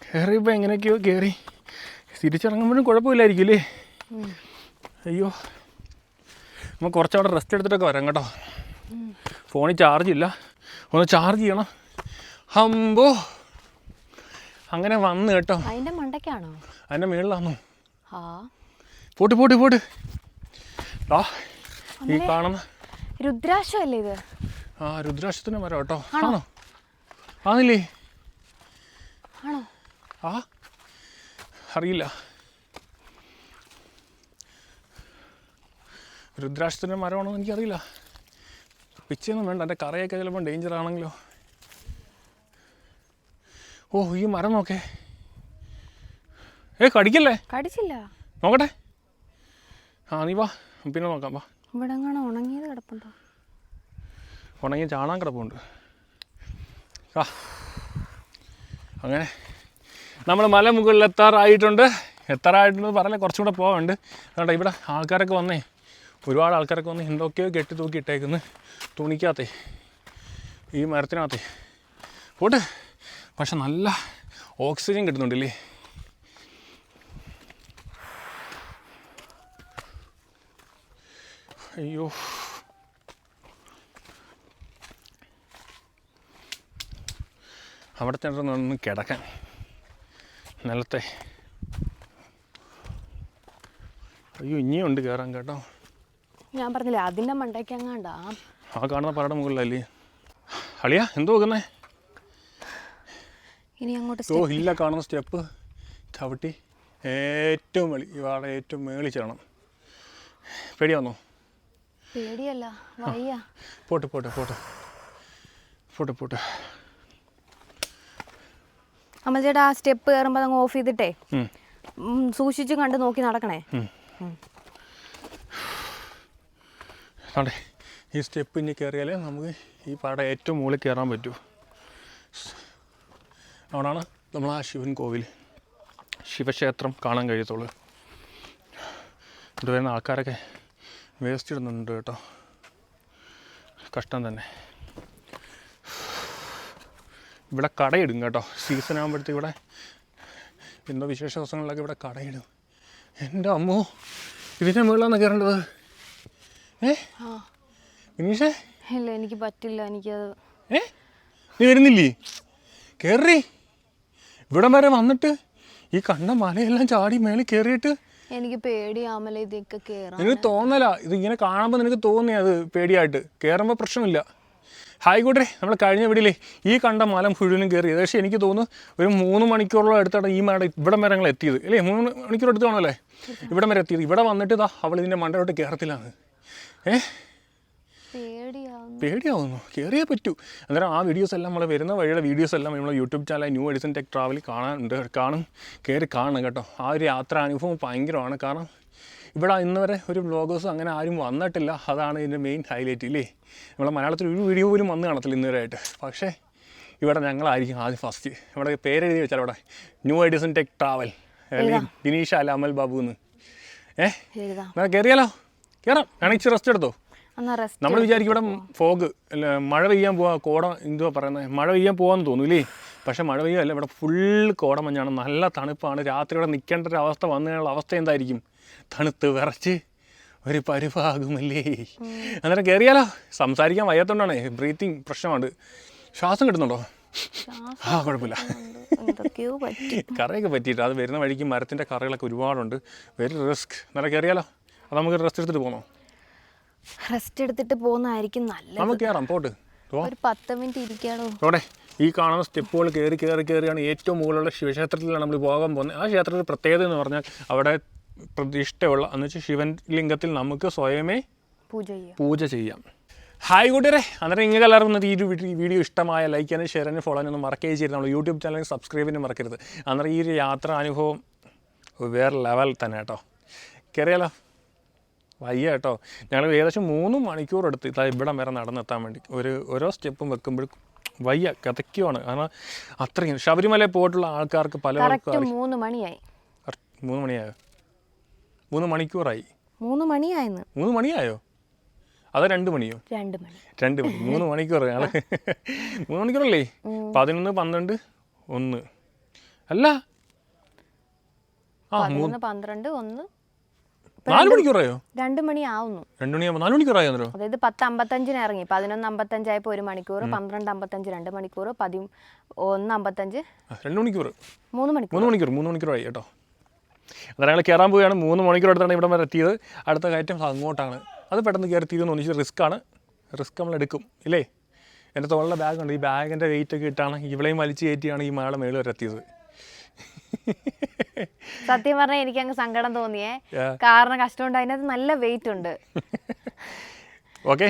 കയറിയപ്പോൾ എങ്ങനെയൊക്കെയോ കയറി, തിരിച്ചിറങ്ങുമ്പോഴും കുഴപ്പമില്ലായിരിക്കും അല്ലേ? അയ്യോ, നമ്മൾ കുറച്ചവിടെ റെസ്റ്റ് എടുത്തിട്ടൊക്കെ വരാം കേട്ടോ. ഫോണിൽ ചാർജ് ഇല്ല, ഒന്ന് ചാർജ് ചെയ്യണം. അമ്പോ അങ്ങനെ വന്ന് കേട്ടോ. അതിൻ്റെ മണ്ടയ്ക്കാണോ? അതിൻ്റെ മുകളിലാണോ? പോട്ട് പോട്ട് പോട്ട്. ആ ഈ കാണുന്ന രുദ്രാക്ഷല്ലേ ഇത്? ആ രുദ്രാക്ഷത്തിൻ്റെ മരം കേട്ടോ. ആണോ? ആന്നില്ലേ? ആണോ? ആ അറിയില്ല. രുദ്രാക്ഷത്തിൻ്റെ മരമാണോ എനിക്കറിയില്ല. പിച്ചയൊന്നും വേണ്ട, എൻ്റെ കറയൊക്കെ ചിലപ്പോൾ ഡേഞ്ചർ ആണെങ്കിലോ. ഓ ഈ മരം നോക്കേ. കടിക്കല്ലേ? കടിച്ചില്ല. നോക്കട്ടെ. ആ നീ വാ, പിന്നെ നോക്കാം. വാ. ഇവിടെ ഉണങ്ങിയത് കിടപ്പുണ്ടോ? ഉണങ്ങിയ ചാണാൻ കിടപ്പുണ്ട്. ആ അങ്ങനെ നമ്മൾ മല മുകളിൽ എത്താറായിട്ടുണ്ട് പറഞ്ഞാൽ കുറച്ചും കൂടെ പോകാനുണ്ട്. അതുകൊണ്ട് ഇവിടെ ആൾക്കാരൊക്കെ വന്നേ, ഒരുപാട് ആൾക്കാരൊക്കെ വന്ന് എന്തൊക്കെയോ കെട്ടി തൂക്കി ഇട്ടേക്കുന്നു തുണിക്കകത്തേ, ഈ മരത്തിനകത്തേ. പോട്ട്. പക്ഷെ നല്ല ഓക്സിജൻ കിട്ടുന്നുണ്ടല്ലേ. അയ്യോ അവിടെ ചെന്ന് കിടക്കാൻ നിലത്തെ. അയ്യോ ഇനിയും ഉണ്ട് കയറാൻ കേട്ടോ. ഞാൻ പറഞ്ഞില്ലേ അതിൻ്റെ മണ്ടയ്ക്ക് അങ്ങാണ്ടാ. ആ കാണുന്ന പാറയുടെ മുകളിലല്ലേ. അളിയാ എന്തോ നോക്കുന്നേ? ഇനി അങ്ങോട്ട് ഓ ഇല്ല, കാണുന്ന സ്റ്റെപ്പ് ചവിട്ടി ഏറ്റവും ഇവിടെ ഏറ്റവും മേളിൽ ചേരണം. പേടിയാന്നോ? പേടിയല്ല, വയ്യ. പോട്ടെ പോട്ടെ പോട്ടെ പോട്ടെ പോട്ടെ. അമ്മ ചേട്ടാ ആ സ്റ്റെപ്പ് കയറുമ്പോൾ അങ്ങ് ഓഫ് ചെയ്തിട്ടേ സൂക്ഷിച്ച് കണ്ട് നോക്കി നടക്കണേ. അതെ, ഈ സ്റ്റെപ്പ് ഇനി കയറിയാലേ നമുക്ക് ഈ പാട ഏറ്റവും മുകളിൽ കയറാൻ പറ്റൂ. അവിടാണ് നമ്മൾ ആ ശിവൻ കോവിൽ, ശിവക്ഷേത്രം കാണാൻ കഴിയത്തുള്ളൂ. ഇവിടെ വരുന്ന ആൾക്കാരൊക്കെ വേസ്റ്റ് ഇടുന്നുണ്ട് കേട്ടോ. കഷ്ടം തന്നെ. ഇവിടെ കടയിടും കേട്ടോ. സീസൺ ആകുമ്പോഴത്തേക്ക് ഇവിടെ എന്തോ വിശേഷ ദിവസങ്ങളിലൊക്കെ ഇവിടെ കടയിടും. എൻ്റെ അമ്മോ, ഇതിൻ്റെ മുകളിലാണ് കയറേണ്ടത്. വിനീഷേ? ഇല്ല എനിക്ക് പറ്റില്ല, എനിക്കത്. നീ വരുന്നില്ലേ? കയറി ഇവിടെ വരെ വന്നിട്ട് ഈ കണ്ട മലയെല്ലാം ചാടി മേളിൽ കയറിയിട്ട് എനിക്ക് പേടിയാമല ഇതൊക്കെ കയറാൻ. നിനക്ക് തോന്നല, ഇതിങ്ങനെ കാണുമ്പോൾ നിനക്ക് തോന്നി അത് പേടിയായിട്ട്. കയറുമ്പോൾ പ്രശ്നമില്ല. ആയിക്കോട്ടെ, നമ്മൾ കഴിഞ്ഞ വീടില്ലേ ഈ കണ്ട മല മുഴുവനും കയറി. ഏകദേശം എനിക്ക് തോന്നുന്നു ഒരു 3 മണിക്കൂറോളം എടുത്താണ് ഈ മല ഇവിടെ വരെ ഞങ്ങൾ എത്തിയത് അല്ലേ? 3 മണിക്കൂർ എടുത്ത് കാണുമല്ലേ ഇവിടെ വരെ എത്തിയത്. ഇവിടെ വന്നിട്ട് ഇതാ അവൾ ഇതിൻ്റെ മണ്ടയോട്ട് കയറത്തിലാണ്. പേടിയാവുന്നു. കയറിയേ പറ്റൂ. അന്നേരം ആ വീഡിയോസ് എല്ലാം നമ്മൾ വരുന്ന വഴിയുടെ വീഡിയോസ് എല്ലാം നമ്മൾ YouTube channel new Edison tech travel കയറി കാണണം കേട്ടോ. ആ ഒരു യാത്രാ അനുഭവം ഭയങ്കരമാണ്. കാരണം ഇവിടെ ഇന്ന് വരെ ഒരു വ്ളോഗേഴ്സും അങ്ങനെ ആരും വന്നിട്ടില്ല. അതാണ് ഇതിൻ്റെ മെയിൻ ഹൈലൈറ്റ് ഇല്ലേ. നമ്മളെ മലയാളത്തിൽ ഒരു വീഡിയോ പോലും വന്ന് കാണത്തില്ല ഇന്ന് വരെയായിട്ട്. പക്ഷേ ഇവിടെ ഞങ്ങളായിരിക്കും ആദ്യം ഫസ്റ്റ്. ഇവിടെ പേരെഴുതി വെച്ചാൽ ഇവിടെ new Edison tech travel Dineesh അല്ല അമൽ ബാബു എന്ന്. കയറിയാലോ? കയറാം. വേണമെങ്കിൽ റെസ്റ്റ് എടുത്തോ. നമ്മൾ വിചാരിക്കും ഇവിടെ ഫോഗ് അല്ല മഴ പെയ്യാൻ പോവാ, കോട എന്തുവാ പറയുന്നത്, മഴ പെയ്യാൻ പോകാമെന്ന് തോന്നൂല്ലേ? പക്ഷേ മഴ പെയ്യല്ല, ഇവിടെ ഫുള്ള് കോടമഞ്ഞാണ്. നല്ല തണുപ്പാണ്. രാത്രി ഇവിടെ നിൽക്കേണ്ട ഒരു അവസ്ഥ വന്നു കഴിഞ്ഞാൽ അവസ്ഥ എന്തായിരിക്കും? തണുത്ത് വിറച്ച് ഒരു പരുവാകുമല്ലേ. അന്നേരം കയറിയാലോ? സംസാരിക്കാൻ വയ്യാത്തോണ്ടാണ്, ബ്രീത്തിങ് പ്രശ്നമാണ്. ശ്വാസം കിട്ടുന്നുണ്ടോ? ആ കുഴപ്പമില്ല. കറയൊക്കെ പറ്റിയിട്ട് അത് വരുന്ന വഴിക്ക് മരത്തിൻ്റെ കറകളൊക്കെ ഒരുപാടുണ്ട്. Very risk. അന്നേരം കയറിയാലോ? അത് നമുക്ക് റെസ്റ്റ് എടുത്തിട്ട് പോകണോ? റെസ്റ്റ് എടുത്തിട്ട് പോകുന്നതായിരിക്കും നല്ലത്. നമുക്ക് കയറാം. പോട്ട് ഒരു 10 മിനിറ്റ് ഇരിക്കാണോ അവിടെ ഈ കാണുന്ന സ്റ്റെപ്പുകൾ കയറിയാണ് ഏറ്റവും മുകളിലുള്ള ശിവക്ഷേത്രത്തിലാണ് നമ്മൾ പോകാൻ പോകുന്നത്. ആ ക്ഷേത്രത്തിൽ പ്രത്യേകത എന്ന് പറഞ്ഞാൽ അവിടെ പ്രതിഷ്ഠയുള്ള എന്ന് വെച്ചാൽ ശിവൻ ലിംഗത്തിൽ നമുക്ക് സ്വയമേ പൂജ ചെയ്യാം. ഹായ് കൂട്ടുകാരെ, അന്നേരം നിങ്ങൾക്ക് എല്ലാവർക്കും ഈ വീഡിയോ ഇഷ്ടമായ ലൈക്ക് ചെയ്യാനും ഷെയർ ചെയ്യാനും ഫോളോ ചെയ്യാനും മറക്കുകയും ചെയ്ത് നമ്മൾ യൂട്യൂബ് ചാനൽ സബ്സ്ക്രൈബ് ചെയ്യാനും മറക്കരുത്. അന്നേരം ഈ ഒരു യാത്രാ അനുഭവം വേറെ ലെവൽ തന്നെ കേട്ടോ. കയറിയാലോ? വയ്യ കേട്ടോ. ഞങ്ങൾ ഏകദേശം 3 മണിക്കൂർ എടുത്ത് ഇവിടം വരെ നടന്നെത്താൻ വേണ്ടി. ഓരോ സ്റ്റെപ്പും വെക്കുമ്പോഴും വയ്യ കഥയ്ക്കുവാണ്. കാരണം അത്രയും ശബരിമലയിൽ പോയിട്ടുള്ള ആൾക്കാർക്ക് പല 3 മണിയായി. 3 മണിയായോ? 3 മണിക്കൂറായി. 3 മണിയായെന്ന്. 3 മണിയായോ? അതോ 2 മണിയോ? 2 മണി. 2 മണി. 3 മണിക്കൂർ. 3 മണിക്കൂറല്ലേ? 11, 12, 1 അല്ല 11, 12, 1 4 മണിക്കൂറായോ? 2 മണി ആവുന്നു. 2 മണിയാകുമ്പോൾ 4 മണിക്കൂറായോ? അതായത് 10:55 ഇറങ്ങി, 11:55 ആയപ്പോൾ 1 മണിക്കൂർ, 12:55 2 മണിക്കൂർ, 11:55 2 മണിക്കൂർ, 3 മണിക്കൂർ. 3 മണിക്കൂറായി കേട്ടോ. അന്നേരം ഞങ്ങൾ കയറാൻ പോവുകയാണ്. 3 മണിക്കൂർ അടുത്താണ് ഇവിടെ വരെ എത്തിയത്. അടുത്ത കയറ്റം അങ്ങോട്ടാണ്. അത് പെട്ടെന്ന് കയറി തീരുമെന്ന് തോന്നിച്ച് റിസ്ക്കാണ്. റിസ്ക് നമ്മൾ എടുക്കും ഇല്ലേ? എൻ്റെ തോളിലെ ബാഗുണ്ട്. ഈ ബാഗിൻ്റെ വെയിറ്റൊക്കെ ഇട്ടാണ് ഇവിടെയും വലിച്ചു കയറ്റിയാണ് ഈ മഴയുടെ മേളിൽ വരെ എത്തിയത്. സത്യം പറഞ്ഞാൽ എനിക്ക് അങ്ങ് സങ്കടം തോന്നിയേ. കാരണം കഷ്ടമുണ്ട്, അതിനകത്ത് നല്ല വെയിറ്റ് ഉണ്ട്. ഓക്കെ.